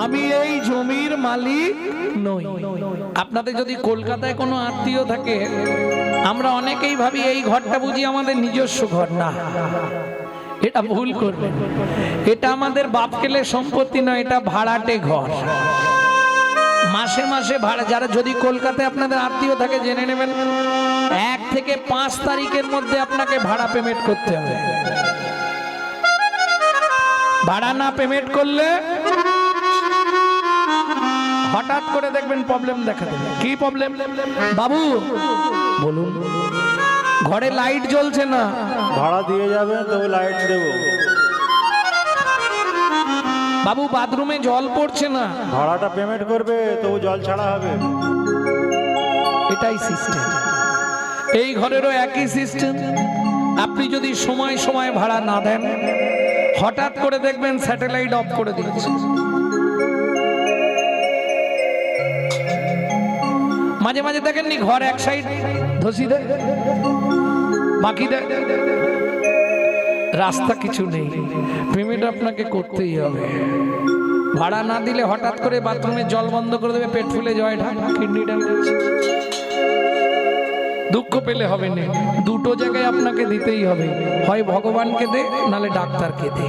আমি এই জমির মালিক নই। আপনাদের যদি কলকাতায় কোনো আত্মীয় থাকে, আমরা অনেকেই ভাবি এই ঘরটা বুঝি আমাদের নিজস্ব ঘর। না, এটা ভুল করবেন। এটা আমাদের বাপকেলের সম্পত্তি নয়, এটা ভাড়াটে ঘর। মাসে মাসে ভাড়া, যারা যদি কলকাতায় আপনাদের আত্মীয় থাকে জেনে নেবেন, 1 থেকে 5 তারিখের মধ্যে আপনাকে ভাড়া পেমেন্ট করতে হবে। ভাড়া না পেমেন্ট করলে হঠাৎ করে দেখবেন প্রবলেম দেখা দেবে। কি প্রবলেম বাবু বলুন? ঘরে লাইট জ্বলছে না, ভাড়া দিয়ে যাবে তো লাইট দেবো। বাবু বাথরুমে জল পড়ছে না, ভাড়াটা পেমেন্ট করবে তো জল ছাড়া হবে। এটাই সিস্টেম। এই ঘরেরও একই সিস্টেম। আপনি যদি সময় সময় ভাড়া না দেন, হঠাৎ করে দেখবেন স্যাটেলাইট অফ করে দিচ্ছে। মাঝে মাঝে দেখেননি ঘর এক সাইড ধসি দেয়, বাকি দেয়, রাস্তা কিছু নেই। পেমেন্ট আপনাকে করতেই হবে। ভাড়া না দিলে হঠাৎ করে বাথরুমে জল বন্ধ করে দেবে, পেট ফুলে জয় ঢাক, কিডনি ড্যামেজ। দুঃখ পেলে হবে না, দুটো জায়গায় আপনাকে দিতেই হবে। হয় ভগবানকে দে, নালে ডাক্তারকে দে।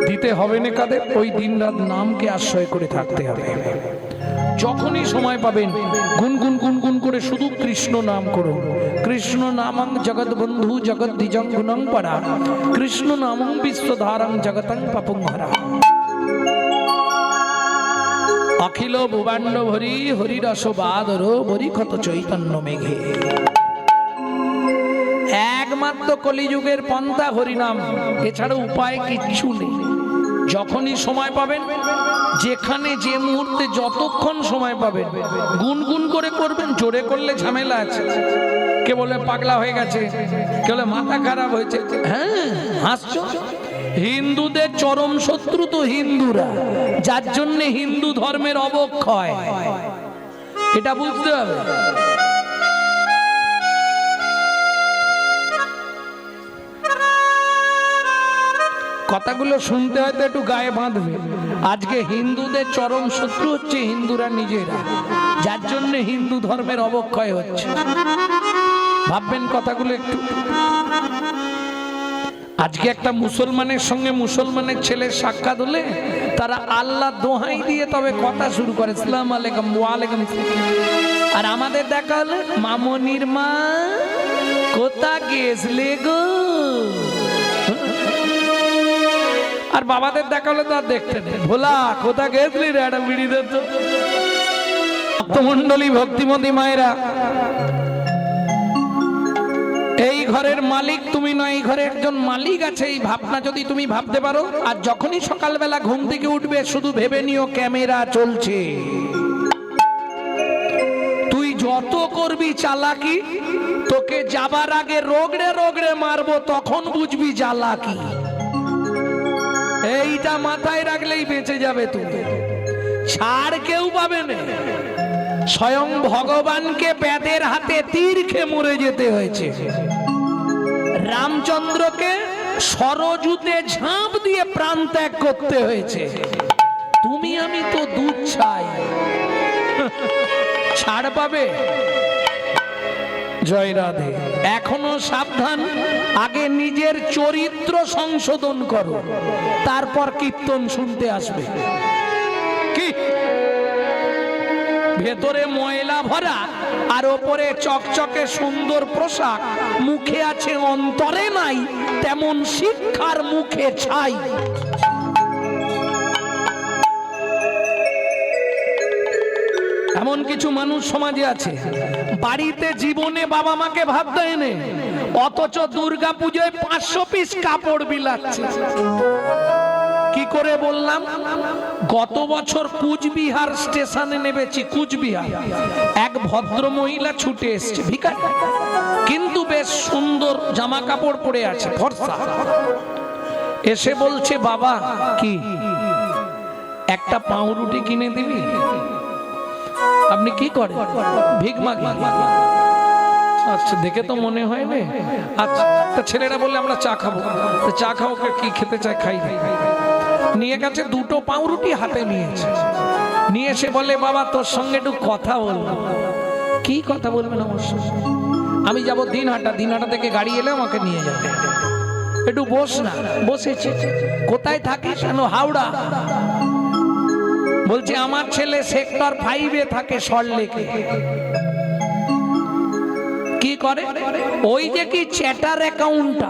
দিতে হবে না কাদের? ওই দিন রাত নামকে আশ্রয় করে থাকতে হবে। যখনই সময় পাবেন গুনগুন গুনগুন করে শুধু কৃষ্ণ নাম করুন। কৃষ্ণ নামং জগৎ বন্ধু জগৎ দ্বিজং গুণং পরা, কৃষ্ণ নামং বিশ্বধারং জগতং পাপং হরা। অখিল ভুবাণ্ড ভরি হরি রস বাদর বরি ক্ষত চৈতন্য মেঘে। একমাত্র কলিযুগের পন্থা হরিনাম, এছাড়া উপায় কিচ্ছু নেই। যখনই সময় পাবেন, যেখানে যে মুহূর্তে যতক্ষণ সময় পাবেন, গুনগুন করে করবেন। জোরে করলে ঝামেলা আছে। কে বলে পাগলা হয়ে গেছে, কে বলে মাথা খারাপ হয়েছে। হ্যাঁ, হাসছো? হিন্দুদের চরম শত্রু তো হিন্দুরা, যার জন্য হিন্দু ধর্মের অবক্ষয়। এটা বুঝতে হবে। কথাগুলো শুনতে হয়তো একটু গায়ে বাঁধবে। আজকে হিন্দুদের চরম শত্রু হচ্ছে হিন্দুরা নিজেরা, যার জন্য হিন্দু ধর্মের অবক্ষয় হচ্ছে। ভাববেন কথাগুলো একটু। আজকে একটা মুসলমানের সঙ্গে মুসলমানের ছেলের সাক্ষাৎ হলে তারা আল্লাহ দোহাই দিয়ে তবে কথা শুরু করে, আসসালামু আলাইকুম, ওয়া আলাইকুম আসসালাম। আর আমাদের দেখা হলে মামনির মা কোথা গেছলে গো, আর বাবাদের দেখা হলে তো আর দেখতে নেই। ভোলা কোথা গেছলি রে, একটা বিড়ি দে তো। ভক্তমন্ডলী, ভক্তিমতী মায়েরা, এই ঘরের মালিক তুমি নয়, এই ঘরে একজন মালিক আছে। এই ভাবনা যদি তুমি ভাবতে পারো, আর যখনই সকালবেলা ঘুম থেকে উঠবে শুধু ভেবে নিও ক্যামেরা চলছে। তুই যত করবি চালাকি, তোকে যাবার আগে রোগড়ে রোগড়ে মারবো, তখন বুঝবি জ্বালাকি। এইটা মাথায় রাখলেই বেঁচে যাবে তুমি, ছাড় কেউ পাবে না। স্বয়ং ভগবানকে বেদের হাতে তীর খেয়ে মরে যেতে হয়েছে। রামচন্দ্রকে সরজুতে ঝাঁপ দিয়ে প্রাণ ত্যাগ করতে হয়েছে। তুমি আমি তো দুধ চাই, ছাড় পাবে? জয় রাধে। এখনো সাবধান, আগে নিজের চরিত্র সংশোধন করো, তারপর কীর্তন শুনতে আসবে। কি ভেতরে ময়লা ভরা আর ওপরে চকচকে সুন্দর পোশাক, মুখে আছে অন্তরে নাই, তেমন শিক্ষার মুখে ছাই। এমন কিছু মানুষ সমাজে আছে, বাড়িতে জীবনে বাবা মাকে ভাত দেয় না, অথচ দুর্গা পুজোয় 500 পিস কাপড় বিলাচ্ছে। কি করে বললাম? গত বছর কুচবিহার স্টেশনে নেমেছি, কুচবিহার, এক ভদ্র মহিলা ছুটে এসছে, ভিখারি, কিন্তু বেশ সুন্দর জামা কাপড় পরে আছে, ফর্সা। এসে বলছে, বাবা কি একটা পাউরুটি কিনে দিবি? আপনি কি করেন? ভিক মাগি। আচ্ছা, দেখে তো মনে হয় না। আচ্ছা, তা ছেলেরা বললে আমরা চা খাবো, তো চা খাবো, কি খেতে চায় খাই। নিয়ে গেছে দুটো পাউরুটি হাতে নিয়েছে, নিয়ে এসে বলে বাবা তোর সঙ্গে একটু কথা বলবো। কি কথা বলবেন? অবশ্য আমি যাবো দিনহাটা, দিনহাটা থেকে গাড়ি এলে আমাকে নিয়ে যাবে, একটু বস না। বসেছে। কোথায় থাকিস? হাওড়া। বলছে আমার ছেলে সেক্টর 5-এ থাকে, সল্টলেকে। কি করে? ওই যে কি চ্যাটার অ্যাকাউন্টটা,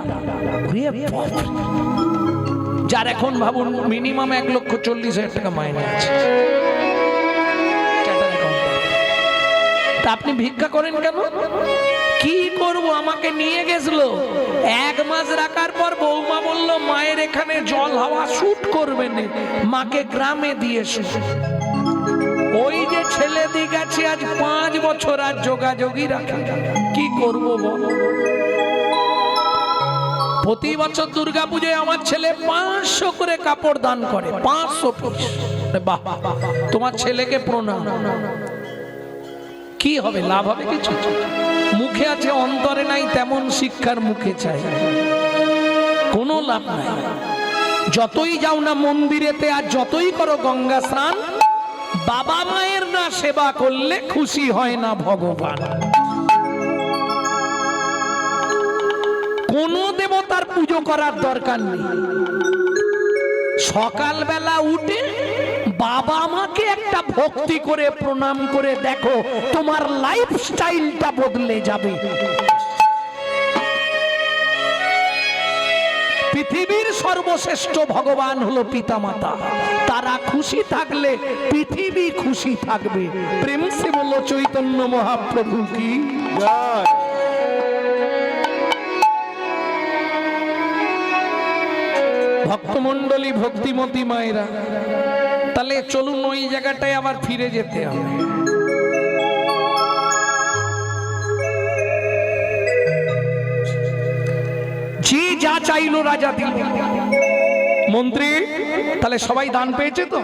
যার এখন ভাবুন মিনিমাম 1,40,000 টাকা মাইনে আছে। তা আপনি ভিক্ষা করেন কেন? কি করব, আমাকে নিয়ে গেছিল 1 মাস রাখার পর বৌমা বলল মায়ের এখানে জল হাওয়া শুট করবে না, মাকে গ্রামে দিয়ে এসো। ওই যে ছেলে দিয়ে গেছে আজ 5 বছর, আর যোগাযোগই রাখে। কি করব বল? প্রতি বছর দুর্গাপূজায় আমার ছেলে 500 করে কাপড় দান করে, 500 পিস। বাহ, তোমার ছেলেকে প্রণাম। কি হবে? লাভ হবে কিছু? মুখে আছে অন্তরে নাই, তেমন শিক্ষার মুখে চাই, কোনো লাভ নাই। যতই যাও না মন্দিরেতে আর যতই করো গঙ্গা স্নান, বাবা মায়ের না সেবা করলে খুশি হয় না ভগবান। কোন দেবতার পুজো করার দরকার নেই। সকালবেলা উঠে বাবা মাকে একটা ভক্তি করে প্রণাম করে দেখো, তোমার লাইফস্টাইলটা বদলে যাবে। পৃথিবীর সর্বশ্রেষ্ঠ ভগবান হলো পিতামাতা, তারা খুশি থাকলে পৃথিবী খুশি থাকবে। প্রেম সে বলো চৈতন্য মহাপ্রভু কি জয়। ভক্তমণ্ডলী, ভক্তিমতী মায়েরা, তাহলে চলুন ওই জায়গাটায় আবার ফিরে যেতে হবে। যে যা চাইলো রাজা দিল। মন্ত্রী, তাহলে সবাই দান পেয়েছে তো,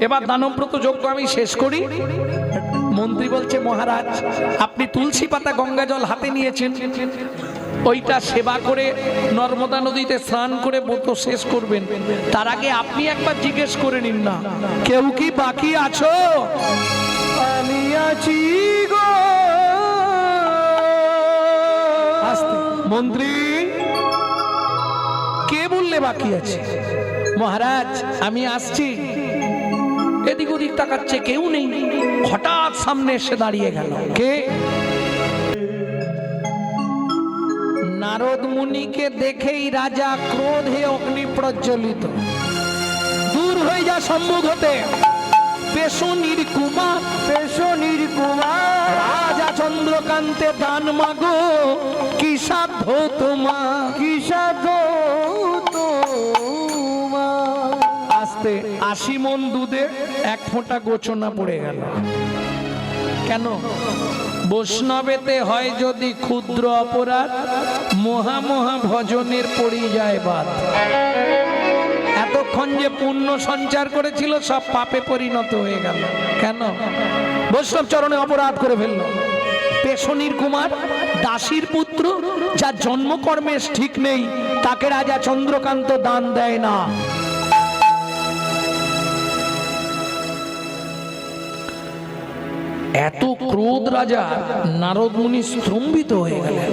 এবার দানব্রত যজ্ঞ আমি শেষ করি। মন্ত্রী বলছে মহারাজ, আপনি তুলসী পাতা গঙ্গা জল হাতে নিয়েছেন, ওইটা সেবা করে নর্মদা নদীতে স্নান করে ব্রত শেষ করবেন। তার আগে আপনি একবার জিজ্ঞেস করে নিন না, কেউ কি বাকি আছো? আমি আছি গো। আস্তে। মন্ত্রী, কে বললে বাকি আছে? মহারাজ আমি আসছি। এদিক ওদিক তাকাচ্ছে, কেউ নেই। হঠাৎ সামনে এসে দাঁড়িয়ে গেল। কে? নারদ মুনিকে দেখেই রাজা ক্রোধে অগ্নি প্রজ্বলিত। দূর হয়ে যা সম্মুখ হতে। পেশনির কুমার, পেশনির কুমার, রাজা চন্দ্রকান্তে দান মাগো, কি সাধ্য তোমার, কি সাধ্য তোমার। আস্তে। 80 মণ দুধে 1 ফোঁটা গোচনা পড়ে গেল। কেন? বৈষ্ণবেতে হয় যদি ক্ষুদ্র অপরাধ, মহা মহা ভজনের পড়ি যায় বাদ। এতক্ষণ যে পুণ্য সঞ্চার করেছিল সব পাপে পরিণত হয়ে গেল। কেন? বৈষ্ণব চরণে অপরাধ করে ফেলল। পেশনির কুমার, দাসীর পুত্র, যার জন্মকর্মের ঠিক নেই, তাকে রাজা চন্দ্রকান্ত দান দেয় না। এত ক্রোধ রাজা, নারদ মুনি স্তম্ভিত হয়ে গেলেন।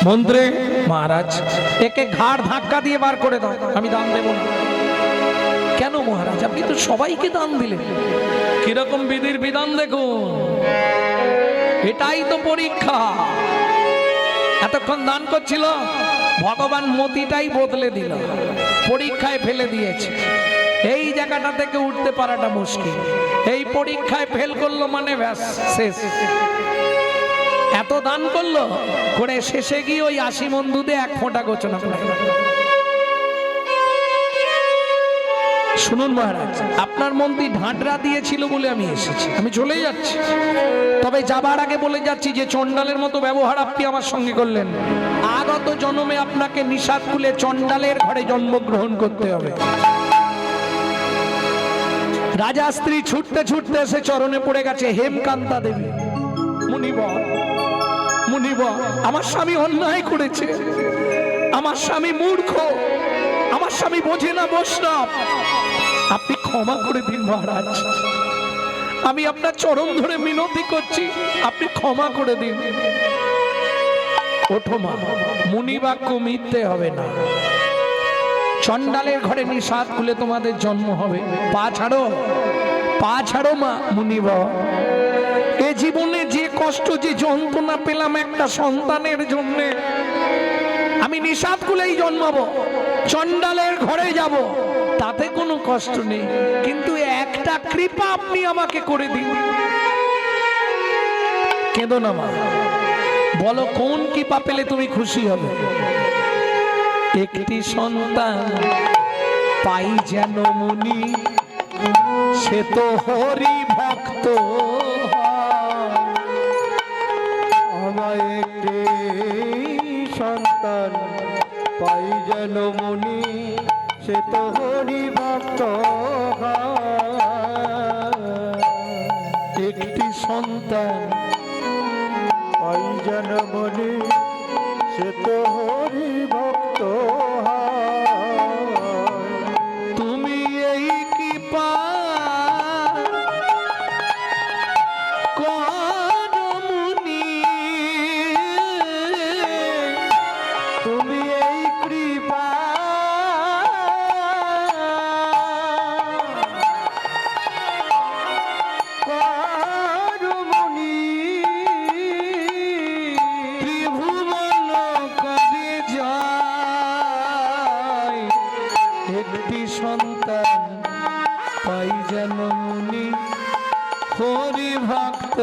মন্ত্রী, মহারাজ একে ঘাড় ধাক্কা দিয়ে বার করে দাও, আমি দান দেব না। কেন মহারাজ? আপনি তো সবাইকে দান দিলেন। কিরকম বিধির বিধান দেখুন, এটাই তো পরীক্ষা। এতক্ষণ দান করছিল, ভগবান মতিটাই বদলে দিল, পরীক্ষায় ফেলে দিয়েছে। এই জায়গাটা থেকে উঠতে পারাটা মুশকিল। এই পরীক্ষায় ফেল করলো মানে ব্যাস শেষ। এত দান করলো করে শেষে গিয়ে ওই 80 মণ দুধে 1 ফোঁটা গোচনা পড়ে। শুনুন মহারাজ, আপনার মন্ত্রী ঢাঁটরা দিয়েছিল বলে আমি এসেছি, আমি চলে যাচ্ছি। তবে যাবার আগে বলে যাচ্ছি যে চণ্ডালের মতো ব্যবহার আপনি আমার সঙ্গে করলেন, আগত জন্মে আপনাকে নিষাদ কুলে চণ্ডালের ঘরে জন্মগ্রহণ করতে হবে। রাজা স্ত্রী ছুটতে ছুটতে এসে চরণে পড়ে গেছে। হেমকান্তা দেবী মুনিবর, মুনিবর, আমার স্বামী অন্যায় করেছে, আমার স্বামী মূর্খ, আমার স্বামী বোঝে না বৈষ্ণব, আপনি ক্ষমা করে দিন মহারাজ। আমি আপনার চরণ ধরে মিনতি করছি, আপনি ক্ষমা করে দিন। ওঠো মা, মুনিবাক্য মিথ্যে হবে না। চন্ডালের ঘরে নিষাদ খুলে তোমাদের জন্ম হবে। পা ছাড়ো, পা ছাড়ো মা। মুনিবা, এ জীবনে যে কষ্ট যে যন্ত্রণা পেলাম একটা সন্তানের জন্য, আমি নিষাদ খুলেই জন্মাবো, চন্ডালের ঘরে যাব, তাতে কোনো কষ্ট নেই, কিন্তু একটা কৃপা আপনি আমাকে করে দিন। কেঁদো না মা, বলো কোন কৃপা পেলে তুমি খুশি হবে? একটি সন্তান পাই যেন মুনি, সে তো হরি ভক্ত। আমায় একটি সন্তান পাই যেন মুনি, সে তো হরি ভক্ত। একটি সন্তান পাই যেন মুনি, সে তো হরি ভক্ত। তুমি এই কৃপা করো মুনি, তুমি এই কৃপা করো মুনি, ত্রিভুবন করে যায়। একটি সন্তান পাই যেন মুনি, হরি ভক্ত।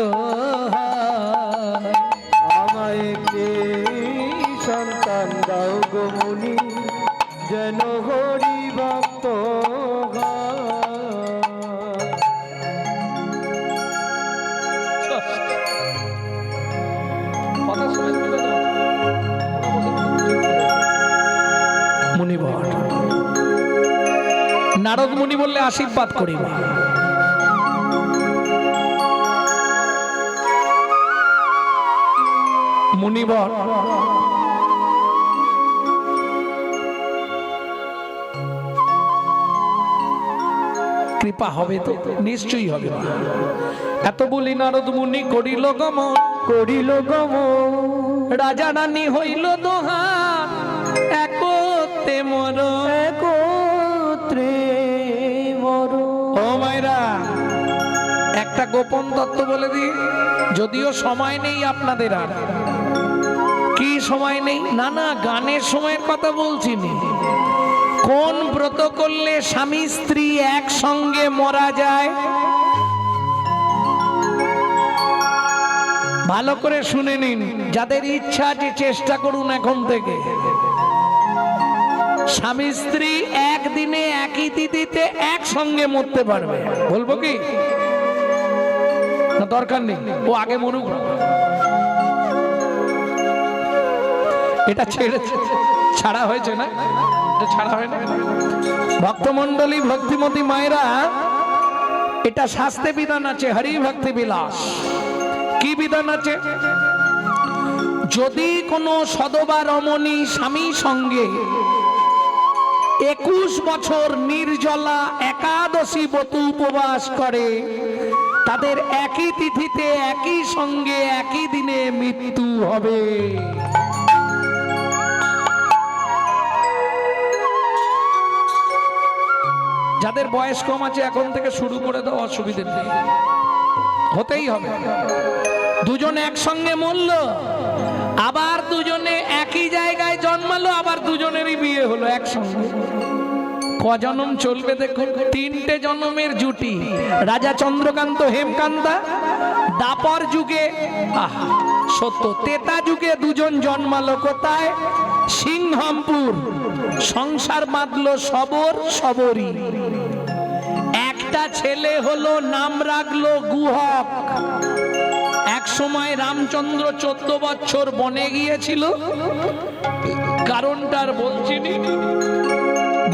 আমায় একটি সন্তান দাও গো মুনি, যেন হরি ভক্ত। মুনিবর, নারদ মুনি বললে আশীর্বাদ করিব। মুনিবর, কৃপা হবে তো? নিশ্চয়ই হবে। এত বলি নারদ মুনি করিল গমন, করিল গমন, রাজা রানী হইল দোহার, একতে মর একত্রে মর। ও মায়েরা, একটা গোপন তত্ত্ব বলে দিই, যদিও সময় নেই আপনাদের। আর কি সময় নেই? না না, গানের সময়ের কথা বলছি না। কোন ব্রত করলে স্বামী স্ত্রী একসঙ্গে মরা যায়? ভালো করে শুনে নিন, যাদের ইচ্ছা আছে চেষ্টা করুন এখন থেকে। স্বামী স্ত্রী একদিনে একই তিথিতে একসঙ্গে মরতে পারবে। বলবো কি? না দরকার নেই, ও আগে মরুক। এটা ছাড়া হয়েছে না? ছাড়া হয় না? ভক্তমন্ডলী, ভক্তিমতী মায়েরা, এটা শাস্ত্রে বিধান আছে, হরি ভক্তি বিলাস। কি বিধান আছে? যদি কোনো সদবা রমণী স্বামী সঙ্গে 21 বছর নির্জলা একাদশী ব্রত উপবাস করে, তাদের একই তিথিতে একই সঙ্গে একই দিনে মৃত্যু হবে। যাদের বয়স কম আছে এখন থেকে শুরু করে দাও, অসুবিধে নেই, হতেই হবে। দুজন একসঙ্গে মরল, আবার দুজনে একই জায়গায় জন্মালো, আবার দুজনেরই বিয়ে হলো একসঙ্গে। কজনম চলবে দেখুন? 3টে জন্মের জুটি। রাজা চন্দ্রকান্ত হেমকান্তা, দাপর যুগে, সত্য, তেতা যুগে দুজন জন্মালো কোথায়? সিংহামপুর। সংসার বাঁধলো সবর, সবরী। একটা ছেলে হলো, নাম রাখলো গুহক। এক সময় রামচন্দ্র 14 বছর বনে গিয়েছিল, কারণটার বলছি।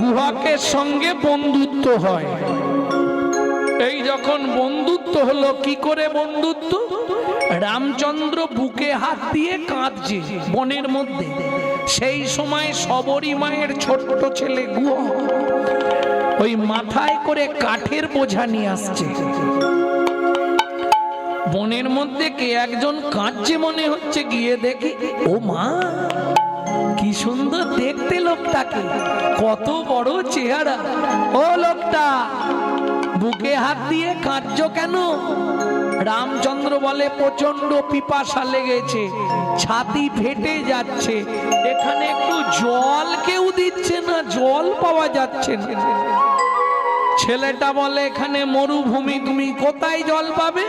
গুহকের সঙ্গে বন্ধুত্ব হয়। এই যখন বন্ধুত্ব বন্ধুত্ব হলো। কি করে বন্ধুত্ব? রামচন্দ্র বুকে হাত দিয়ে কাঁদছে বনের মধ্যে। সেই সময় শবরী মায়ের ছোট্ট ছেলে গুহ ওই মাথায় করে কাঠের বোঝা নিয়ে আসছে। বনের মধ্যে কে একজন কাঁদছে মনে হচ্ছে, গিয়ে দেখি ও মা, কি সুন্দর দেখতে লোকটাকে, কত বড় চেহারা। ও লোকটা বুকে হাত দিয়ে কাঁদছো কেন? রামচন্দ্র বলে প্রচন্ড পিপাসা লেগেছে, ছাতি ফেটে যাচ্ছে, এখানে একটু জল কেউ দিচ্ছে না, জল পাওয়া যাচ্ছে না। ছেলেটা বলে এখানে মরুভূমি, তুমি কোথায় জল পাবে?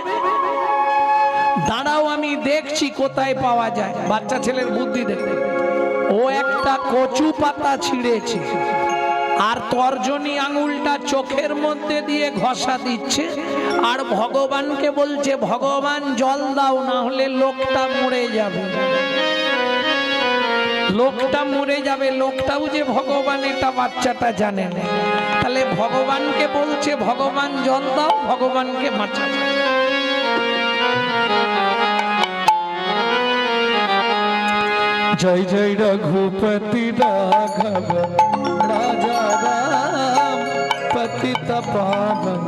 দাঁড়াও আমি দেখছি কোথায় পাওয়া যায়। বাচ্চা ছেলের বুদ্ধি দেখে ও একটা কচু পাতা ছিঁড়েছে আর তর্জনী আঙুলটা চোখের মধ্যে দিয়ে ঘষা দিচ্ছে আর ভগবানকে বলছে, ভগবান জল দাও, না হলে লোকটা মরে যাবে, লোকটা মরে যাবে। লোকটাও যে ভগবান এটা বাচ্চাটা জানে না। তাহলে ভগবানকে বলছে, ভগবান জল দাও, ভগবানকে বাঁচাও। জয় জয় রঘুপতি রাঘব রাজা রাম পতিত পাবন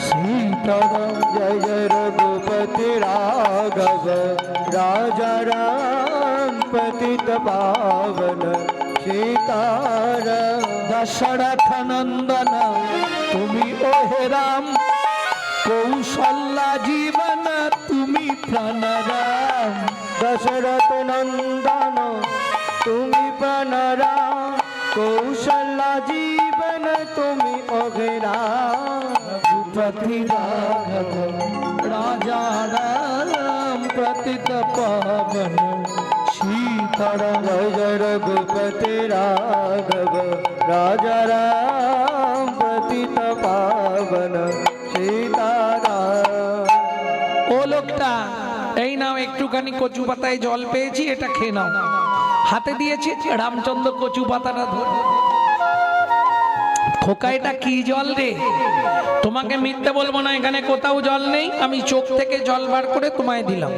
সীতারাম। জয় জয় রঘুপতি রাঘব রাজা রাম পতিত পাবন সীতারাম। দশরথ নন্দন তুমি ওহে রাম, কৌশল্যা জীবন তুমি প্রাণরাম। দশরথ নন্দন তুমি প্রাণরাম, কৌশল্যা জীবন তুমি অঘরাম। রঘুপতি রাঘব রাজা রাম পতিত পাবন সীতারাম। জয় জয় রঘুপতি রাঘব রাজা রাম পতিত পাবন সীতারাম। ও লোকটা, এই নাও একটুখানি কচু পাতায় জল পেয়েছি, এটা খেয়ে নাও। হাতে দিয়েছে, রামচন্দ্র কচু পাতাটা ধরে, খোকা এটা কি জল রে? তোমাকে মিথ্যে বলবো না, এখানে কোথাও জল নেই, আমি চোখ থেকে জল বার করে তোমায় দিলাম।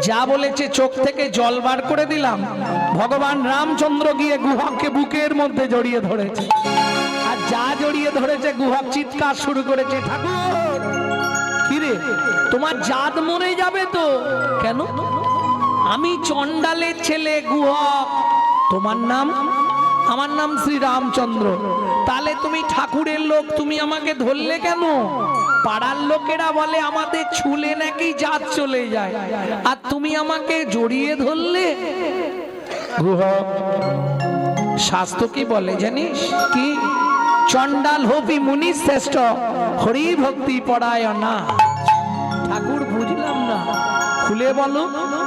যা বলেছে চোখ থেকে জল বার করে দিলাম। ভগবান রামচন্দ্র গিয়ে গুহকে বুকের মধ্যে জড়িয়ে ধরেছে, আর যা জড়িয়ে ধরেছে গুহক চিৎকার শুরু করেছে, ঠাকুর কিরে তোমার জাত মরে যাবে তো? কেন? আমি চণ্ডালের ছেলে গুহক, তোমার নাম? আমার নাম শ্রী রামচন্দ্র। তাহলে তুমি ঠাকুরের লোক, তুমি আমাকে ধরলে কেন? পাড়ার লোকেরা বলে আমাদের ছুলে নাকি জাত চলে যায়, আর তুমি আমাকে জড়িয়ে ধরলে। গুহক শাস্ত্র কি বলে জানিস? কি? চণ্ডাল হবি মুনি শ্রেষ্ঠ, হরি ভক্তি পরায়ণা। ঠাকুর বুঝলাম না, খুলে বলো।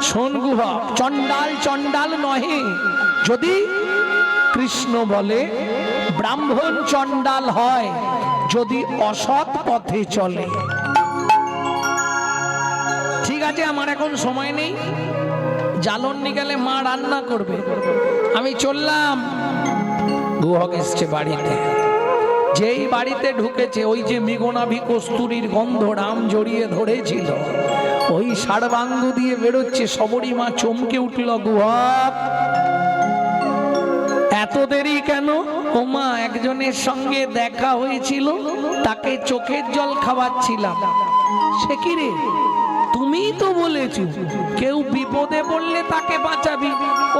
শোন গুহক, চণ্ডাল চণ্ডাল নহে। যদি কৃষ্ণ বলে ব্রাহ্মণ চণ্ডাল হয় যদি অসৎ পথে চলে। ঠিক আছে, আমার এখন সময় নেই, জ্বালন নিকালে মা রান্না করবে, আমি চললাম। গুহক এসছে বাড়িতে। যেই বাড়িতে ঢুকেছে, ওই যে মৃগনাভি কস্তুরীর গন্ধ রাম জড়িয়ে ধরেছিল, ওই সাড়বাঙ্গ দিয়ে বেরোচ্ছে। শবরী মা চমকে উঠল, গুহক এত দেরি কেন? ও মা, একজনের সঙ্গে দেখা হয়েছিল, তাকে চোখের জল খাওয়াচ্ছিলাম। সে কি রে? তুমি তো বলেছো কেউ বিপদে পড়লে তাকে বাঁচাবি,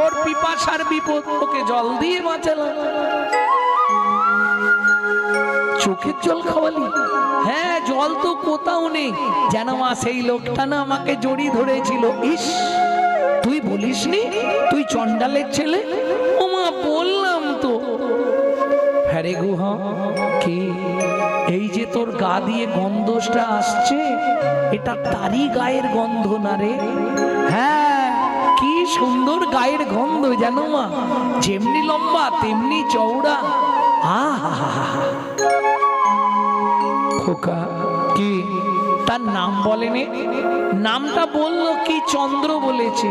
ওর পিপাসার বিপদ, ওকে জল দিয়ে বাঁচালাম। চোখের জল খাওয়ালি? হ্যাঁ, জল তো কোথাও নেই। যেন মা সেই লোকটা না আমাকে জড়িয়ে ধরেছিল। ইস, তুই বলিসনি তুই চণ্ডালের ছেলে? ও মা, বললাম তো। হ্যাঁ রে গুহ, কি এই যে তোর গা দিয়ে গন্ধটা আসছে, এটা তারই গায়ের গন্ধ না রে? হ্যাঁ, কি সুন্দর গায়ের গন্ধ জানো মা, যেমনি লম্বা তেমনি চওড়া। খোকা, কি তার নাম বলেনি? নামটা বললো কি? চন্দ্র বলেছে।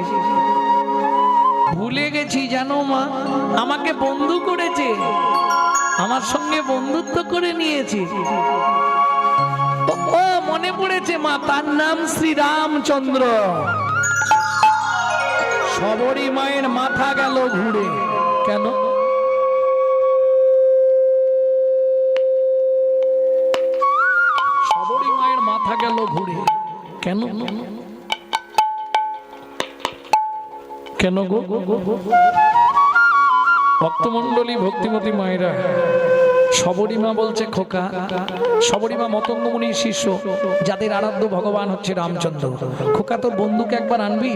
ভুলে গেছি জানো মা, আমাকে বন্ধু করেছে, আমার সঙ্গে বন্ধুত্ব করে নিয়েছে। ও মনে মনে পড়েছে মা, তার নাম শ্রীরামচন্দ্র। সবরী মায়ের মাথা গেল ঘুরে। কেন? সবরী মায়ের মাথা গেল ঘুরে কেন? কেন গো ভক্তমণ্ডলী, ভক্তিমতী মায়েরা, সবরী মা বলছে খোকা, সবরী মা মতঙ্গ মুনির শিষ্য, যাদের আরাধ্য ভগবান হচ্ছে রামচন্দ্র। খোকা তোর বন্ধুকে একবার আনবি?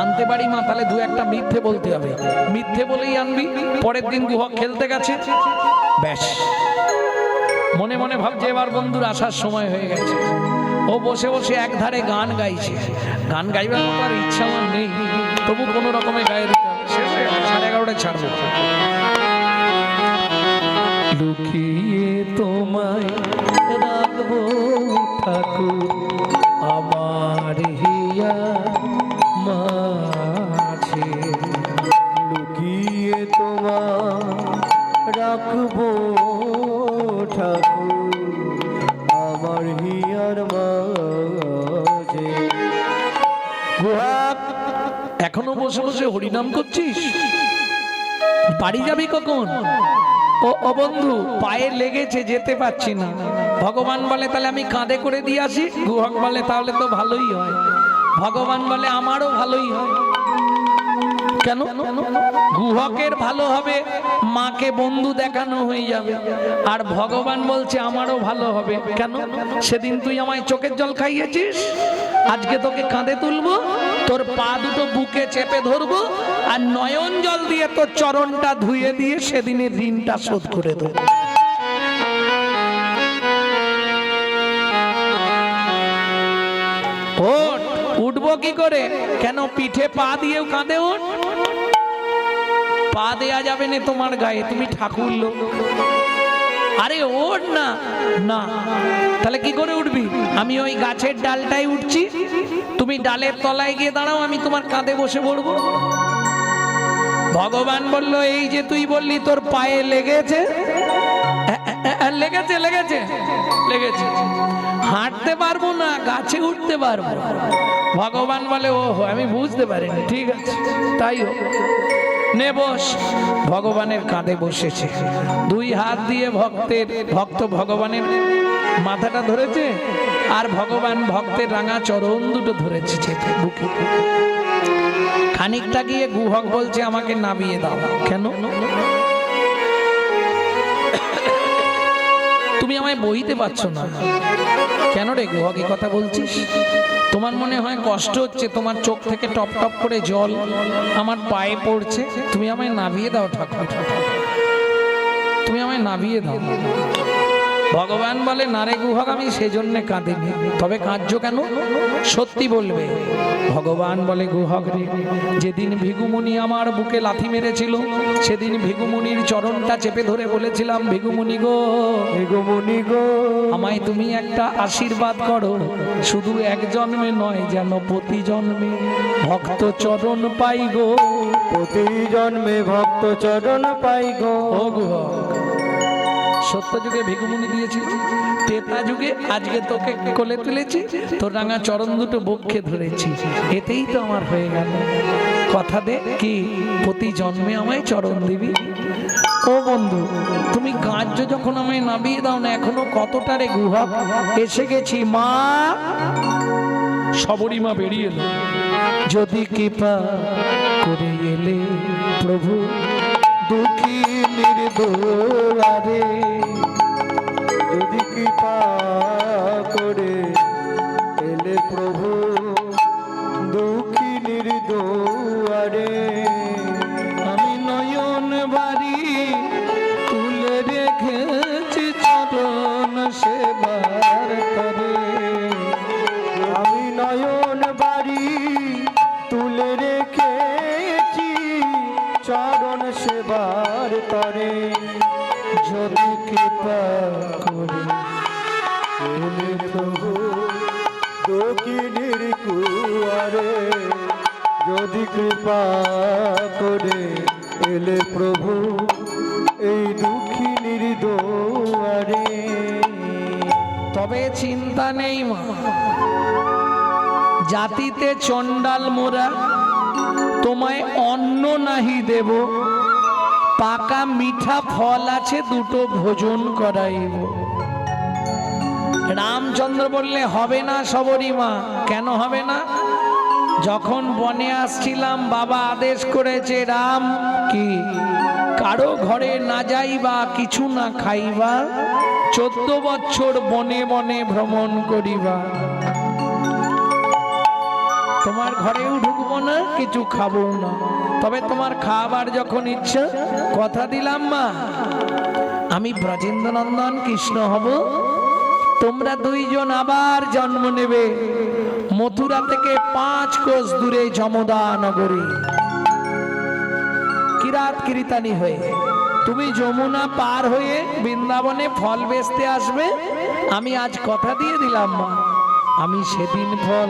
আনতে পারি মা, তাহলে দু একটা মিথ্যে বলতে হবে। মিথ্যে বলেই আনবি। পরের দিন গুহক খেলতে গেছে, ব্যাস মনে মনে ভাবছে এবার বন্ধুর আসার সময় হয়ে গেছে। ও বসে বসে এক ধারে গান গাইছে। গান গাইবার মতো আর ইচ্ছা আমার নেই, তবু কোনো রকমে গায়ে দিতে হবে। শেষে 11:30টায় ছাড়বো। লুকিয়ে তোমায় রাখবো ঠাকুর আমার হিয়া মাঝে, লুকিয়ে তোমায় রাখবো ঠাকুর আমার হিয়ার মাঝে। গুহাক, এখনো বসে বসে হরিনাম করছিস? বাড়ি যাবি কখন? ও বন্ধু, পায়ে লেগেছে, যেতে পারছি না। ভগবান বলে তাহলে আমি কাঁধে করে দিয়ে আসি। গুহক বলে তাহলে তো ভালোই হয়। ভগবান বলে আমারও ভালোই হয়। কেন? গুহকের ভালো হবে, মাকে বন্ধু দেখানো হয়ে যাবে। আর ভগবান বলছে আমারও ভালো হবে। কেন? সেদিন তুই আমায় চোখের জল খাইয়েছিস, আজকে তোকে কাঁধে তুলবো, তোর পা দুটো বুকে চেপে ধরবো, আর নয়ন জল দিয়ে তোর চরণটা ধুয়ে দিয়ে সেদিনের ঋণটা শোধ করে দেবো। ওঠ, উঠবো কি করে? কেন? পিঠে পা দিয়েও কাঁধে ওঠ। পা দেয়া যাবে না তোমার গায়ে, তুমি ঠাকুর লোক। আরে ওঠ না। না, তাহলে কি করে উঠবি? আমি ওই গাছের ডালটাই উঠছি, তুমি ডালের তলায় গিয়ে দাঁড়াও, আমি তোমার কাঁধে বসে পড়বো। ভগবান বলল এই যে তুই বললি তোর পায়ে লেগেছে, লেগেছে লেগেছে লেগেছে, হাঁটতে পারবো না, গাছে উঠতে পারবো। ভগবান বলে ও আমি বুঝতে পারিনি, ঠিক আছে তাই হোক, নে বস। ভগবানের কাঁধে বসেছে, দুই হাত দিয়ে ভক্ত ভগবানের মাথাটা ধরেছে, আর ভগবান ভক্তের রাঙা চরণ দুটো ধরেছে চেপে বুকে। খানিকটা গিয়ে গুহক বলছে আমাকে নামিয়ে দাও। কেন? তুমি আমায় বইতে পারছো না। কেন রে গুহক এই কথা বলছিস? তোমার মনে হয় কষ্ট হচ্ছে, তোমার চোখ থেকে টপ টপ করে জল আমার পায়ে পড়ছে, তুমি আমায় নামিয়ে দাও ঠাকুর, তুমি আমায় নামিয়ে দাও। ভগবান বলে না রে গুহক, আমি সেজন্য কাঁদিনি, তবে কাঁদছো কেন? সত্যি বলবে। ভগবান বলে গুহক রে, যেদিন ভিগুমুনি আমার বুকে লাথি মেরেছিল, সেদিন ভিগুমুনির চরণটা চেপে ধরে বলেছিলাম ভিগুমুনি গো, ভিগুমুনি গো, আমায় তুমি একটা আশীর্বাদ করো, শুধু এক জন্মে নয়, যেন প্রতি জন্মে ভক্ত চরণ পাই গো, প্রতি জন্মে ভক্ত চরণ পাই গো। ও গুহক, সত্য যুগে ভিগুমুনি দিয়েছিল, ত্রেতা যুগে আজকে তোকে কোলে তুলেছি, তোর রাঙা চরণ দুটো বক্ষে ধরেছি, এতেই তো আমার হয়ে গেল। কথা দে কি প্রতি জন্মে আমায় চরণ দিবি? ও বন্ধু, তুমি কার্য যখন আমায় নামিয়ে দাও না, এখনো কতটা রে গুহক? এসে গেছি মা। সবরী মা বেরিয়ে এলো। যদি কৃপা করে এলে প্রভু দুঃখী নির্দোয়ারে, যদি কৃপা করে এলে প্রভু দুঃখী নির্দোয়ারে, আমি নয়ন বাড়ি তুলে রেখেছি চরণ সেবার তরে, আমি নয়ন বাড়ি তুলে রেখেছি চরণ সেবার তরে, যদি কৃপা করে এলে প্রভু দক্ষিণের কুয়ারে, যদি কৃপা করে এলে প্রভু এই দুঃখিনীর দুয়ারে। তবে চিন্তা নেই মা, জাতিতে চণ্ডাল মোরা, তোমায় অন্ন নাহি দেব, পাকা মিঠা ফল আছে দুটো ভোজন করাইব। রামচন্দ্র বললে হবে না সবরী মা। কেন হবে না? যখন বনে আসছিলাম বাবা আদেশ করেছে রাম কি কারো ঘরে না যাইবা, কিছু না খাইবা, 14 বছর বনে বনে ভ্রমণ করিবা। তোমার ঘরেও ঢুকবো না, কিছু খাবো না, তবে তোমার খাবার যখন ইচ্ছা কথা দিলাম মা, আমি ব্রজেন্দ্র নন্দন কৃষ্ণ হব, তোমরা দুইজন আবার জন্ম নেবে মথুরা থেকে 5 কোষ দূরে যমদা নগরী কিরাত কিরিতানি হয়ে। তুমি যমুনা পার হয়ে বৃন্দাবনে ফল বেচতে আসবে। আমি আজ কথা দিয়ে দিলাম মা, আমি সেদিন ফল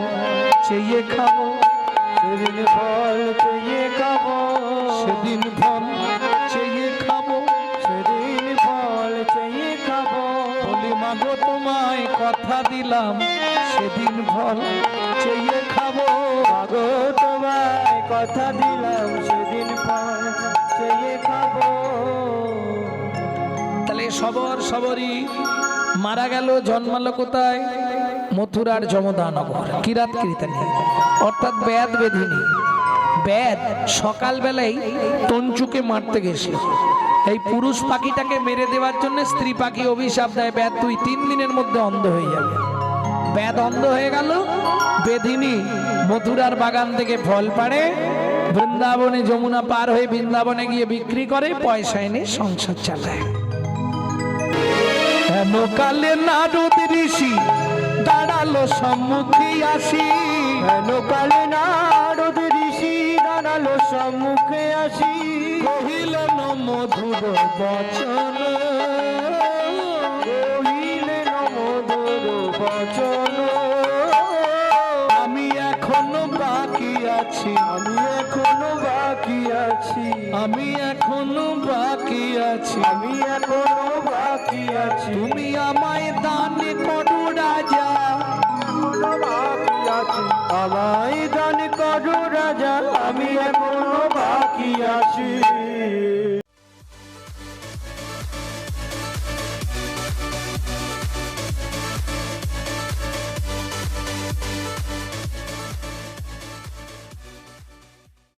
চেয়ে খাবো, সেদিন ফল চেয়ে খাবো, সেদিন ফল চেয়ে খাবো, সেদিন ফল চেয়ে খাবো। বলি মাগো তোমায় কথা দিলাম, সেদিন ফল চেয়ে খাবো। মাগো তোমায় কথা দিলাম, সেদিন ফল চেয়ে খাবো। তাহলে সবরই মারা গেল, জন্মালো কোথায়? মথুরার যমদানগর কিরাত কিরিতানি, অর্থাৎ বেদ বেধিনী। বেদ সকালবেলায় তঞ্চুকে মারতে গেছিল। এই পুরুষ পাখিটাকে মেরে দেওয়ার জন্য স্ত্রী পাখি অভিশাপ দেয়, বেদ তুই 3 দিনের মধ্যে অন্ধ হয়ে যাবে। বেদ অন্ধ হয়ে গেল। বেধিনী মথুরার বাগান থেকে ফল পাড়ে, বৃন্দাবনে যমুনা পার হয়ে বৃন্দাবনে গিয়ে বিক্রি করে, পয়সা এনে সংসার চালায়। কালে নারদ ঋষি দাঁড়ালো সম্মুখে আসি, কালে নারদ ঋষি দাঁড়ালো সম্মুখে আসি, কহিলেন মধুর বচন, কহিলেন মধুর বচন। আমি এখনো বাকি আছি, আমি এখনো বাকি আছি, আমি এখনো বাকি আছি, আমি এখনো বাকি আছি। তুমি আমায় দান করো রাজা, বাকি আছি, আমায় দান করো রাজা, আমি এখনো বাকি আছি।